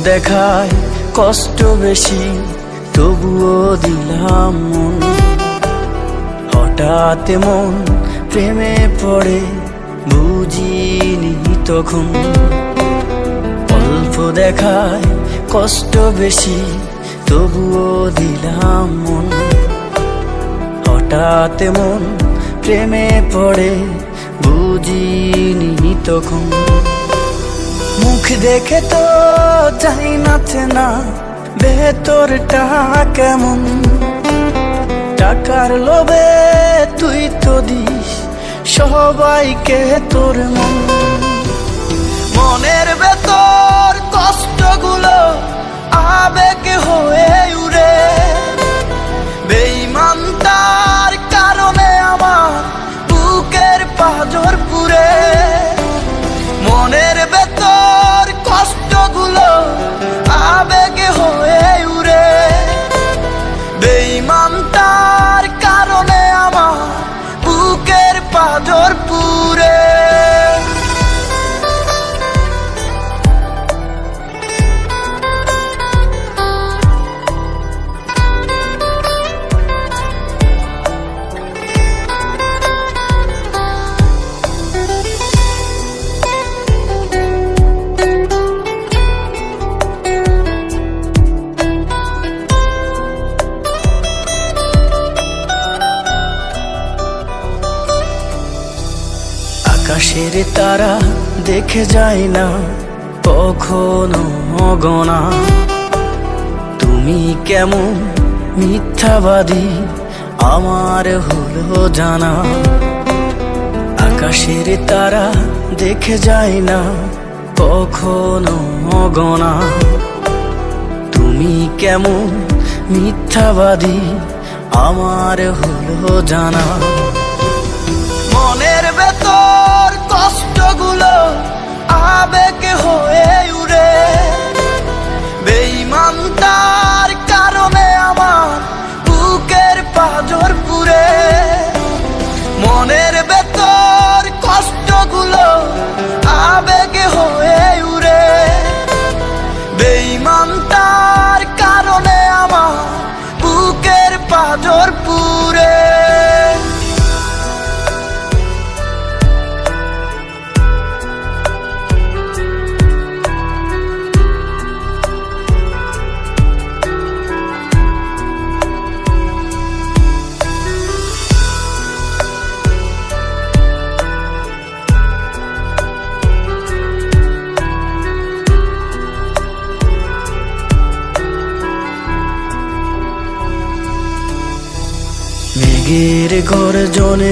দেখায় কষ্ট বেশি, তবুও দিলাম মন। হঠাৎ মন প্রেমে পড়ে, বুঝিনি তখন। অল্প দেখায় কষ্ট বেশি, তবুও দিলাম মন। হঠাৎ মন প্রেমে পড়ে, বুঝিনি তখন। মুখ দেখে তো জানি নাচে না ভেতরটা কেমন। টাকার লোভে তুই তো দিস সবাইকে তোর মন। মনের ভেতর কষ্টগুলো আবেগ হয়ে উড়ে, বেঈমানতার কারণে আমার বুকের পাঁজর পুড়ে। মনের ভেতর কষ্টগুলো আবেগ হয়ে উড়ে, বেঈমানতার কারণে আমার বুকের পাঁজর পুড়ে। আকাশের তারা দেখে যায় না কখনো গনা। তুমি কেমন মিথ্যাবাদী আমার হলো জানা। আকাশের তারা দেখে যায় না কখনো গনা। তুমি কেমন মিথ্যাবাদী আমার হলো জানা। মনের ভেতর কষ্টগুলো আবেগ হয়ে উড়ে, বেঈমানতার কারণে আমার বুকের পাঁজর পুড়ে। মনের ভেতর কষ্টগুলো আবেগ হয়ে উড়ে, বেঈমানতার কারণে আমার বুকের পাঁজর পুড়ে। মেঘের গর্জনে